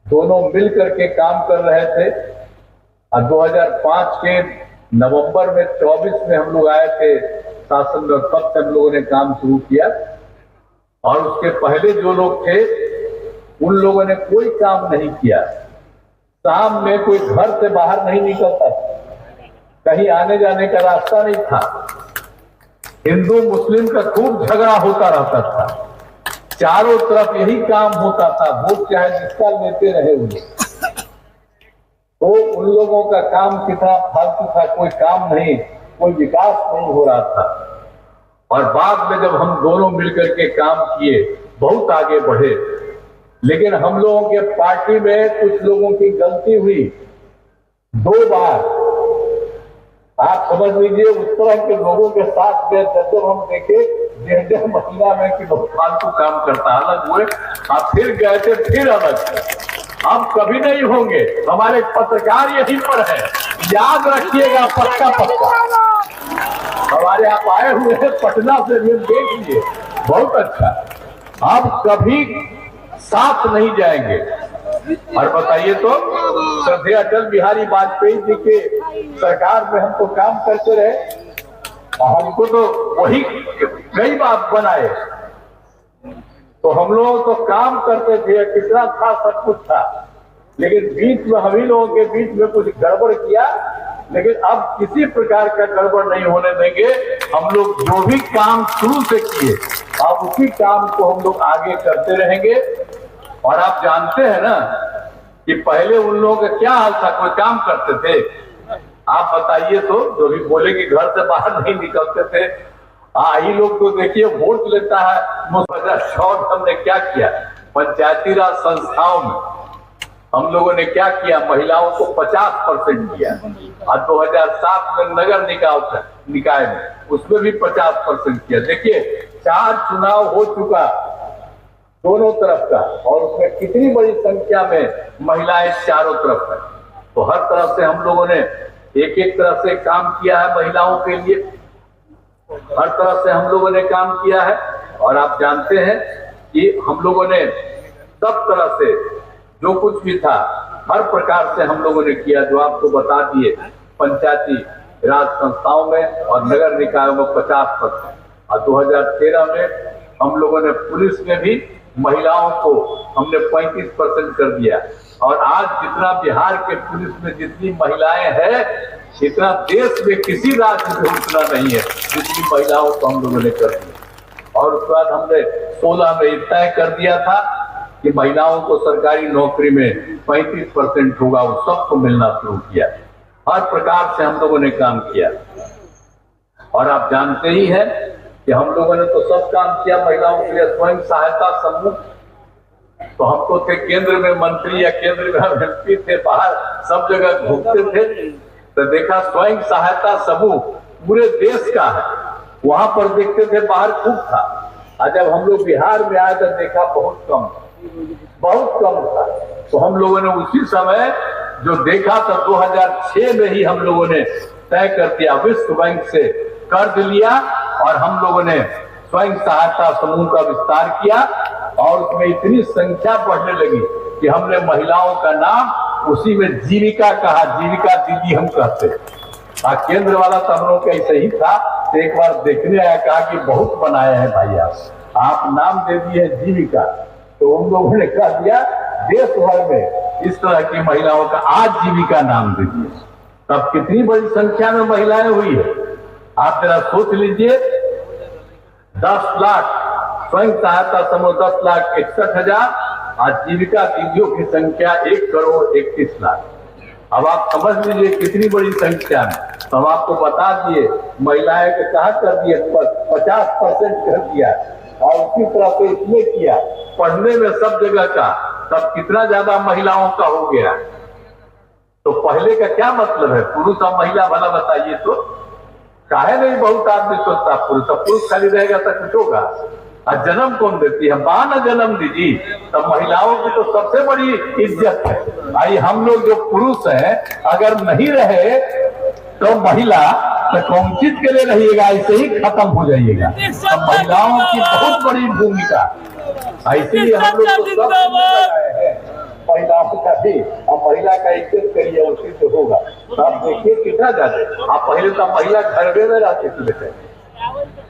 दोनों मिल करके काम कर रहे थे। और 2005 के नवंबर में 24 में हम लोग आए थे शासन में, तब से हम लोगों ने काम शुरू किया। और उसके पहले जो लोग थे उन लोगों ने कोई काम नहीं किया। शाम में कोई घर से बाहर नहीं निकलता था, कहीं आने जाने का रास्ता नहीं था। हिंदू मुस्लिम का खूब झगड़ा होता रहता था, चारों तरफ यही काम होता था, वोट चाहे जिसका लेते रहे उन्हें। तो उन लोगों का काम कितना फालतू था, कोई काम नहीं, कोई विकास नहीं हो रहा था। और बाद में जब हम दोनों मिलकर के काम किए, बहुत आगे बढ़े। लेकिन हम लोगों के पार्टी में कुछ लोगों की गलती हुई। 2 बार आप समझ लीजिए, उस तरह के लोगों के साथ में जब हम देखे जर्जर महिला में कि बहुत फालतू काम करता, अलग हुए। आप फिर गए थे, फिर अलग। हम कभी नहीं होंगे, हमारे पत्रकार यहीं पर है, याद रखिएगा, पक्का पक्का। हमारे आप आए हुए हैं पटना से, भी देख लीजिए, बहुत अच्छा। आप कभी साथ नहीं जाएंगे। और बताइए तो, श्रद्धेय अटल बिहारी वाजपेयी जी के सरकार में हम तो काम करते रहे, हमको तो वही कई बार बनाए। तो हम लोग तो काम करते थे, कितना था, सब कुछ था। लेकिन बीच में हम ही लोगों के बीच में कुछ गड़बड़ किया। लेकिन अब किसी प्रकार का गड़बड़ नहीं होने देंगे। हम लोग जो भी काम शुरू से किए, अब उसी काम को हम लोग आगे करते रहेंगे। और आप जानते हैं ना कि पहले उन लोगों का क्या हाल था, कोई काम करते थे? आप बताइए तो, जो भी बोले कि घर से बाहर नहीं निकलते थे। ये लोग तो देखिए वोट लेता है। 2014 हमने क्या किया, पंचायती राज संस्थाओं में हम लोगों ने क्या किया, महिलाओं को 50% दिया। और 2007 में नगर निकाय में उसमें भी 50% किया। देखिए 4 चुनाव हो चुका दोनों तरफ का, और उसमें कितनी बड़ी संख्या में महिलाएं चारों तरफ है। तो हर तरफ से हम लोगों ने एक एक तरह से काम किया है महिलाओं के लिए, हर तरफ से हम लोगों ने काम किया है। और आप जानते हैं कि हम लोगों ने सब तरह से जो कुछ भी था, हर प्रकार से हम लोगों ने किया, जो आपको बता दिए। पंचायती राज संस्थाओं में और नगर निकायों में 50%। और 2013 में हम लोगों ने पुलिस में भी महिलाओं को हमने 35% कर दिया। और आज जितना बिहार के पुलिस में जितनी महिलाएं हैं, इतना देश में किसी राज्य में उतना नहीं है जितनी महिलाओं को हम लोगों ने कर दिया। और उसके बाद हमने 16 में तय कर दिया था कि महिलाओं को सरकारी नौकरी में 35% होगा, वो सबको मिलना शुरू किया। हर प्रकार से हम लोगों ने काम किया। और आप जानते ही हैं कि हम लोगों ने तो सब काम किया महिलाओं के लिए। स्वयं सहायता समूह, तो हम तो थे केंद्र में मंत्री या केंद्र में एमपी थे, बाहर सब जगह घूमते थे। तो देखा स्वयं सहायता समूह पूरे देश का है, वहां पर देखते थे बाहर खूब था। और जब हम लोग बिहार में आए तो देखा बहुत कम था। तो हम लोगों ने उसी समय जो देखा था 2006 में ही हम लोगों ने तय कर दिया, विश्व बैंक से कर्ज लिया और हम लोगों ने स्वयं सहायता समूह का विस्तार किया। और उसमें इतनी संख्या बढ़ने लगी कि हमने महिलाओं का नाम उसी में जीविका कहा, जीविका दीदी हम कहते हैं। केंद्र वाला तो हम लोग का ऐसे ही था। तो एक बार देखने आया, कहा कि बहुत बनाया है भाई, आप नाम दे दिए जीविका। तो उन लोगों ने कहा दिया देश भर में इस तरह की महिलाओं का आजीविका नाम दे दिए। तब कितनी बड़ी संख्या में महिलाएं हुई है, आप जरा सोच लीजिए। 10 लाख स्वयं सहायता समूह, 10,61,000, आजीविका दीदियों की संख्या 1,31,00,000। अब आप समझ लीजिए कितनी बड़ी संख्या में। तो हम आपको बता दिए, महिलाएं को कहा कर दिए, 50% कर दिया। और उसी तरह से इसमें किया, पढ़ने में सब जगह का, तब कितना ज्यादा महिलाओं का हो गया। तो पहले का क्या मतलब है, पुरुष और महिला वाला बताइए तो? काहे नहीं बहुत आदमी सोचता पुरुष खाली रहेगा तो कुछ होगा। और जन्म कौन देती है, मां न जन्म दीजिए। तब महिलाओं की तो सबसे बड़ी इज्जत है। भाई हम लोग जो पुरुष हैं, अगर नहीं रहे तो महिला तो कौन चीज के लिए रहिएगा, ऐसे ही खत्म हो जाइएगा। तो महिलाओं की बहुत बड़ी भूमिका, इसीलिए हम लोग तो सब लगाए हैं महिलाओं नहीं, अब महिला का इज्जत करिए, उसी से होगा। तो आप देखिए कितना ज्यादा, आप पहले तो महिला घर में रहती थी बेटे,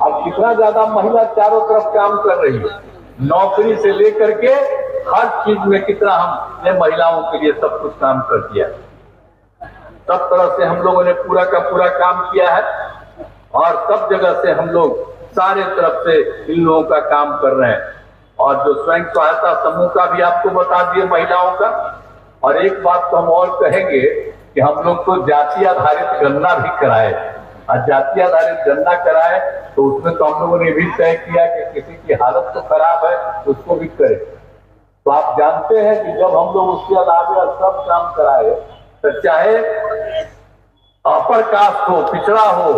अब कितना ज्यादा महिला चारों तरफ काम कर रही है, नौकरी से लेकर के हर चीज में कितना हमने महिलाओं के लिए सब कुछ काम कर दिया। सब तरह से हम लोगों ने पूरा का पूरा काम किया है और सब जगह से हम लोग सारे तरफ से इन लोगों का काम कर रहे हैं। और जो स्वयं सहायता समूह का भी आपको बता दिए महिलाओं का। और एक बात तो हम और कहेंगे कि हम लोग तो जाति आधारित गणना भी कराए, और जाति आधारित गणना कराए तो उसमें तो हम लोगों ने भी तय किया कि किसी की हालत तो खराब है उसको भी करें। तो आप जानते हैं कि जब हम लोग उसके अलावा सब काम कराए तो चाहे अपर कास्ट हो, पिछड़ा हो,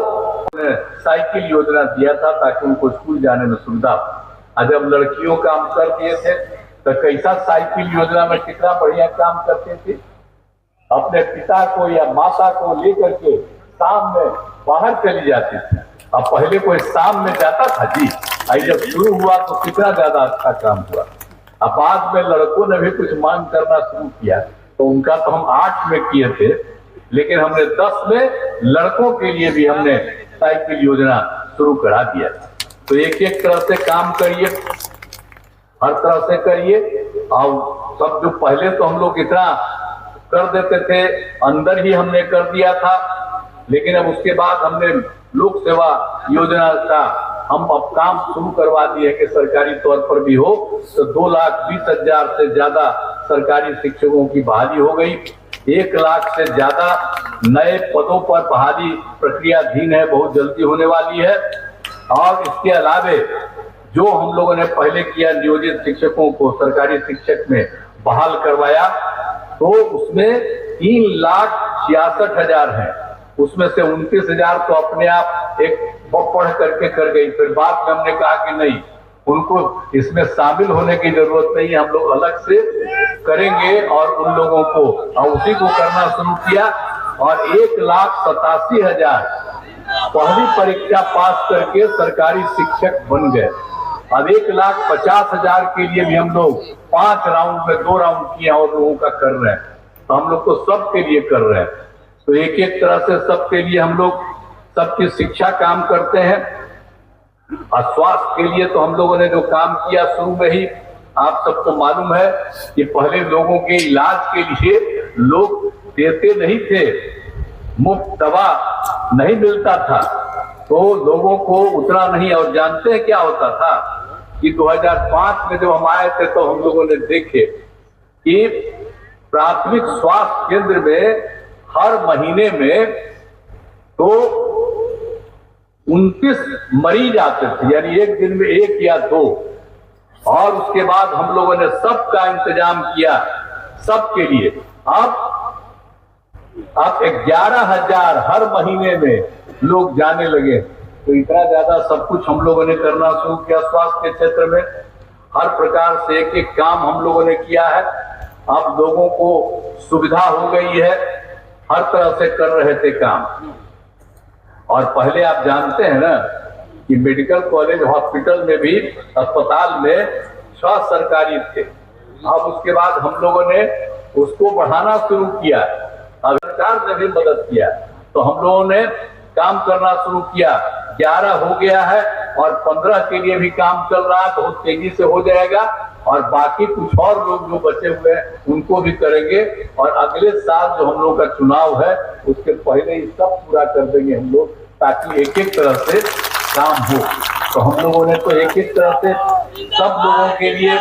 साइकिल योजना दिया था ताकि उनको स्कूल जाने में सुविधा हो। जब लड़कियों का हम कर दिए थे तो कैसा साइकिल योजना में कितना बढ़िया काम करते थे, अपने पिता को या माता को लेकर के शाम में बाहर चली जाती थी। अब पहले कोई शाम में जाता था जी, आई जब शुरू हुआ तो कितना ज्यादा अच्छा काम हुआ। अब बाद में लड़कों ने भी कुछ मांग करना शुरू किया तो उनका तो हम 8 में किए थे, लेकिन हमने 10 में लड़कों के लिए भी हमने साइकिल योजना शुरू करा दिया। तो एक एक तरह से काम करिए, हर तरह से करिए। और सब जो पहले तो हम लोग इतना कर देते थे, अंदर ही हमने कर दिया था, लेकिन अब उसके बाद हमने लोक सेवा योजना का हम अब काम शुरू करवा दिए कि सरकारी तौर पर भी हो। तो 2,20,000 से ज्यादा सरकारी शिक्षकों की बहाली हो गई। 1 लाख से ज्यादा नए पदों पर बहाली प्रक्रियाधीन है, बहुत जल्दी होने वाली है। और इसके अलावे जो हम लोगों ने पहले किया, नियोजित शिक्षकों को सरकारी शिक्षक में बहाल करवाया, तो उसमें 3,66,000 हैं। उसमें से 29,000 तो अपने आप एक पढ़ करके कर गई। फिर बाद में हमने कहा कि नहीं, उनको इसमें शामिल होने की जरूरत नहीं है, हम लोग अलग से करेंगे और उन लोगों को उसी को करना शुरू किया। और 1,87,000 पहली परीक्षा पास करके सरकारी शिक्षक बन गए। अब 1,50,000 के लिए भी हम लोग 5 राउंड में 2 राउंड किए और लोगों का कर रहे हैं। तो हम लोग तो सबके लिए कर रहे हैं। तो एक एक तरह से सबके लिए हम लोग सबकी शिक्षा काम करते हैं। और स्वास्थ्य के लिए तो हम लोगों ने जो काम किया शुरू में ही, आप सबको मालूम है कि पहले लोगों के इलाज के लिए लोग देते नहीं थे, मुफ्त दवा नहीं मिलता था, तो लोगों को उतना नहीं। और जानते हैं क्या होता था कि 2005 में जब हम आए थे तो हम लोगों ने देखे कि प्राथमिक स्वास्थ्य केंद्र में हर महीने में तो 29 मरीज आते थे, यानी एक दिन में 1 या 2। और उसके बाद हम लोगों ने सबका इंतजाम किया सबके लिए। अब 11,000 हर महीने में लोग जाने लगे। तो इतना ज्यादा सब कुछ हम लोगों ने करना शुरू किया स्वास्थ्य के क्षेत्र में। हर प्रकार से एक एक काम हम लोगों ने किया है। अब लोगों को सुविधा हो गई है, हर तरह से कर रहे थे काम। और पहले आप जानते हैं ना कि मेडिकल कॉलेज हॉस्पिटल में भी, अस्पताल में 6 सरकारी थे। अब उसके बाद हम लोगों ने उसको बढ़ाना शुरू किया, सरकार ने भी मदद किया, तो हम लोगों ने काम करना शुरू किया। 11 हो गया है और 15 के लिए भी काम चल रहा है, बहुत तेजी से हो जाएगा। और बाकी कुछ और लोग जो बचे हुए हैं उनको भी करेंगे। और अगले साल जो हम लोग का चुनाव है उसके पहले ही सब पूरा कर देंगे हम लोग, ताकि एक एक तरह से काम हो। तो हम लोगों ने तो एक एक तरह से सब लोगों के लिए,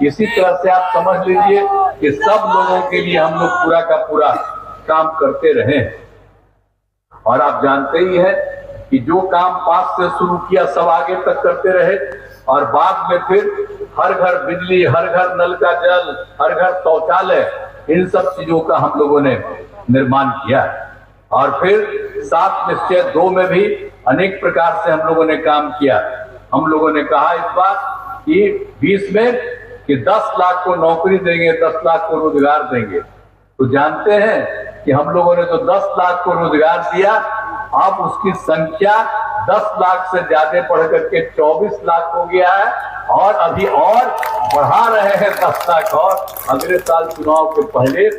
इसी तरह से आप समझ लीजिए कि सब लोगों के लिए हम लोग पूरा का पूरा काम करते रहे। और आप जानते ही हैं कि जो काम 5 से शुरू किया सब आगे तक करते रहे। और बाद में फिर हर घर बिजली, हर घर नल का जल, हर घर शौचालय, इन सब चीजों का हम लोगों ने निर्माण किया। और फिर 7 निश्चय 2 में भी अनेक प्रकार से हम लोगों ने काम किया। हम लोगों ने कहा इस बार कि 20 में कि 10 लाख को नौकरी देंगे, 10 लाख को रोजगार देंगे। तो जानते हैं कि हम लोगों ने तो 10 लाख को रोजगार दिया। अब उसकी संख्या 10 लाख से ज्यादा बढ़ करके 24 लाख हो गया है। और अभी और बढ़ा रहे हैं 10 लाख और अगले साल चुनाव के पहले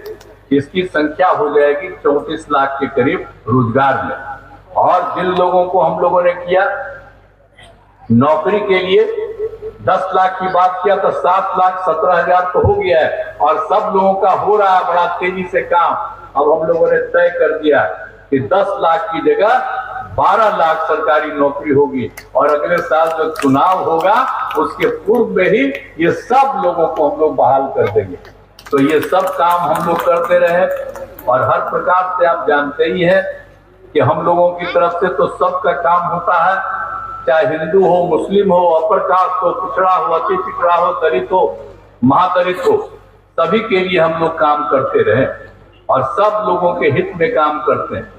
इसकी संख्या हो जाएगी 34 लाख के करीब रोजगार में। और जिन लोगों को हम लोगों ने किया नौकरी के लिए 10 लाख की बात किया तो 7,17,000 तो हो गया है और सब लोगों का हो रहा है बड़ा तेजी से काम। अब हम लोगों ने तय कर दिया कि 10 लाख की जगह 12 लाख सरकारी नौकरी होगी और अगले साल जो चुनाव होगा उसके पूर्व में ही ये सब लोगों को हम लोग बहाल कर देंगे। तो ये सब काम हम लोग करते रहे और हर प्रकार से आप जानते ही हैं कि हम लोगों की तरफ से तो सबका काम होता है, चाहे हिंदू हो, मुस्लिम हो, अपर कास्ट हो, पिछड़ा हो, अति पिछड़ा हो, दलित हो, महादलित हो, सभी के लिए हम लोग काम करते रहे और सब लोगों के हित में काम करते हैं।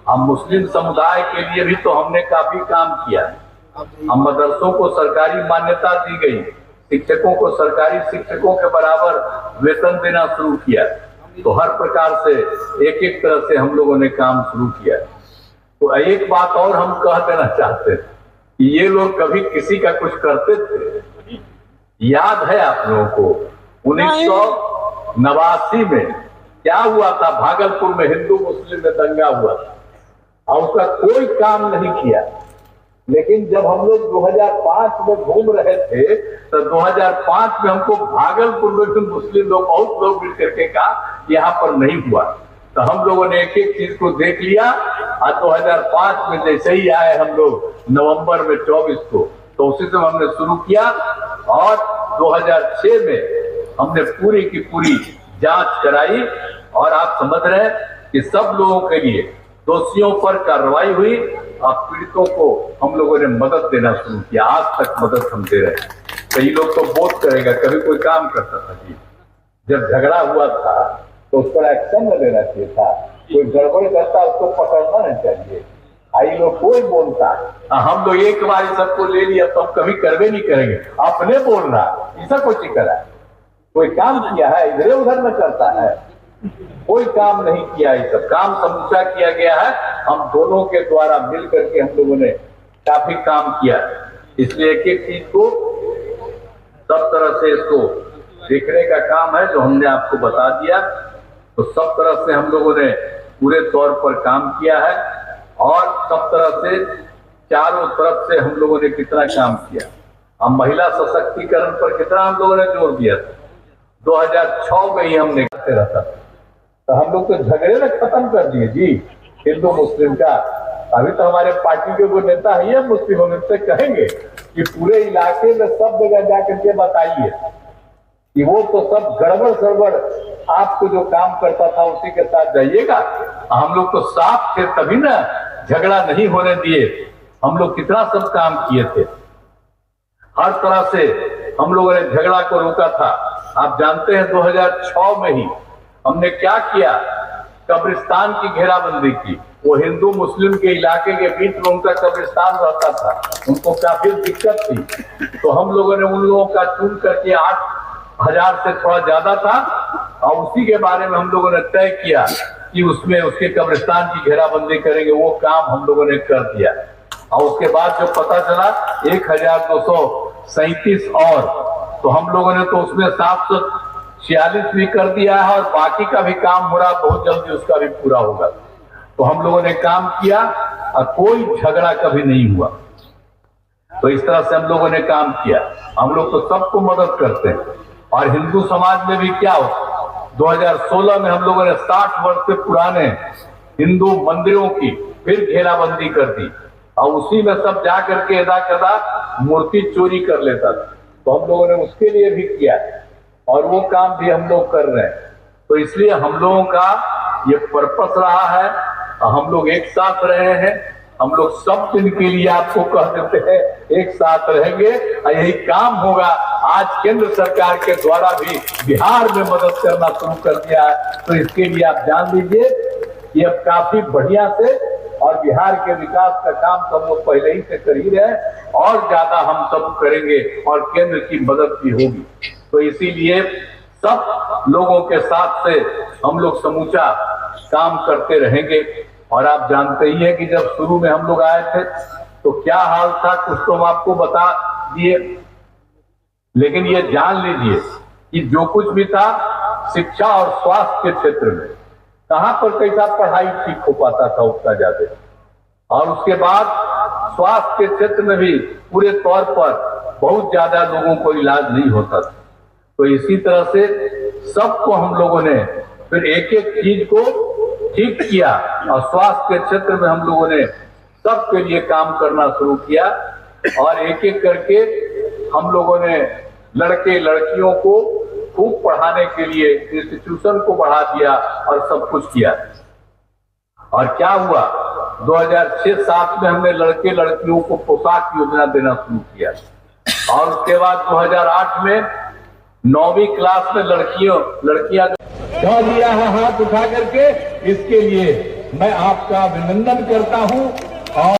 हम मुस्लिम समुदाय के लिए भी तो हमने काफी काम किया है। हम मदरसों को सरकारी मान्यता दी गई, शिक्षकों को सरकारी शिक्षकों के बराबर वेतन देना शुरू किया। तो हर प्रकार से एक एक तरह से हम लोगों ने काम शुरू किया। तो एक बात और हम कह देना चाहते हैं कि ये लोग कभी किसी का कुछ करते थे, याद है आप लोगों को 1989 में क्या हुआ था, भागलपुर में हिंदू मुस्लिम में दंगा हुआ था और उसका कोई काम नहीं किया। लेकिन जब हम लोग 2005 में घूम रहे थे तो 2005 में हमको भागलपुर में भी मुस्लिम लोग बहुत लोग मिल करके कहा यहाँ पर नहीं हुआ। तो हम लोगों ने एक एक चीज को देख लिया और 2005 में जैसे ही आए हम लोग नवंबर में 24 को तो उसी समय हमने शुरू किया और 2006 में हमने पूरी की पूरी जांच कराई और आप समझ रहे हैं कि सब लोगों के लिए दोषियों पर कार्रवाई हुई और पीड़ितों को हम लोगों ने मदद देना शुरू किया। आज तक मदद हम दे रहे हैं। कई लोग तो बोध करेगा कभी कोई काम करता था जी, जब झगड़ा हुआ था तो उस पर एक्शन न लेना चाहिए था, कोई गड़बड़ करता उसको पकड़ना नहीं चाहिए। आई लोग कोई बोलता हम लोग एक बार सबको ले लिया तो हम कभी करवे नहीं करेंगे, अपने बोल रहा ऐसा कुछ ही करा, कोई काम किया है इधर उधर न करता है, कोई काम नहीं किया। ये सब काम समूचा किया गया है, हम दोनों के द्वारा मिल करके हम लोगों ने काफी काम किया। इसलिए एक एक चीज को सब तरह से इसको देखने का काम है जो हमने आपको बता दिया। तो सब तरह से हम लोगों ने पूरे तौर पर काम किया है और सब तरह से चारों तरफ से हम लोगों ने कितना काम किया। हम महिला सशक्तिकरण पर कितना हम लोगों ने जोर दिया था। 2006 में ही हमने करते रहता था तो हम लोग तो झगड़े में खत्म कर दिए जी हिंदू मुस्लिम का। अभी तो हमारे पार्टी के वो नेता है मुस्लिम से कहेंगे कि पूरे इलाके में सब जगह जाकर के बताइए कि वो तो सब गड़बड़ सड़बड़ आपको जो काम करता था उसी के साथ जाइएगा। हम लोग तो साफ थे तभी ना झगड़ा नहीं होने दिए। हम लोग कितना सब काम किए थे, हर तरह से हम लोगों ने झगड़ा को रोका था। आप जानते हैं 2006 में ही हमने क्या किया, कब्रिस्तान की घेराबंदी की। वो हिंदू मुस्लिम के इलाके के बीच में उनका कब्रिस्तान रहता था, उनको काफी दिक्कत थी। तो हम लोगों ने उन लोगों का चुन करके 8,000 से थोड़ा ज्यादा था और उसी के बारे में हम लोगों ने तय किया कि उसमें उसके कब्रिस्तान की घेराबंदी करेंगे। वो काम हम लोगों ने कर दिया और उसके बाद जो पता चला 1,237 और तो हम लोगों ने तो उसमें 746 भी कर दिया है और बाकी का भी काम हो रहा, बहुत जल्दी उसका भी पूरा होगा। तो हम लोगों ने काम किया और कोई झगड़ा कभी नहीं हुआ। तो इस तरह से हम लोगों ने काम किया। हम लोग तो सबको मदद करते हैं और हिंदू समाज में भी क्या हो, 2016 में हम लोगों ने 60 वर्ष से पुराने हिंदू मंदिरों की फिर घेराबंदी कर दी और उसी में सब जा करके एदा कदा मूर्ति चोरी कर लेता था। तो हम लोगों ने उसके लिए भी किया और वो काम भी हम लोग कर रहे हैं। तो इसलिए हम लोगों का ये पर्पस रहा है, हम लोग एक साथ रहे हैं। हम लोग सब दिन के लिए आपको कह देते हैं एक साथ रहेंगे और यही काम होगा। आज केंद्र सरकार के द्वारा भी बिहार में मदद करना शुरू कर दिया है। तो इसके लिए आप जान लीजिए कि अब काफी बढ़िया से और बिहार के विकास का काम सब लोग पहले ही से कर ही रहे और ज्यादा हम सब करेंगे और केंद्र की मदद भी होगी। तो इसीलिए सब लोगों के साथ से हम लोग समूचा काम करते रहेंगे। और आप जानते ही हैं कि जब शुरू में हम लोग आए थे तो क्या हाल था, कुछ तो हम आपको बता दिए। लेकिन ये जान लीजिए कि जो कुछ भी था शिक्षा और स्वास्थ्य के क्षेत्र में कहां पर कैसा पढ़ाई ठीक हो पाता था उतना ज्यादा, और उसके बाद स्वास्थ्य के क्षेत्र में भी पूरे तौर पर बहुत ज्यादा लोगों को इलाज नहीं होता था। तो इसी तरह से सबको हम लोगों ने फिर एक एक चीज को ठीक किया और स्वास्थ्य के क्षेत्र में हम लोगों ने सबके लिए काम करना शुरू किया और एक एक करके हम लोगों ने लड़के लड़कियों को खूब पढ़ाने के लिए इंस्टीट्यूशन को बढ़ा दिया और सब कुछ किया। और क्या हुआ, 2006-07 में हमने लड़के लड़कियों को पोशाक योजना देना शुरू किया और उसके बाद 2008 में 9वीं क्लास में लड़कियां कह दिया है हाथ उठा करके। इसके लिए मैं आपका अभिनंदन करता हूं। और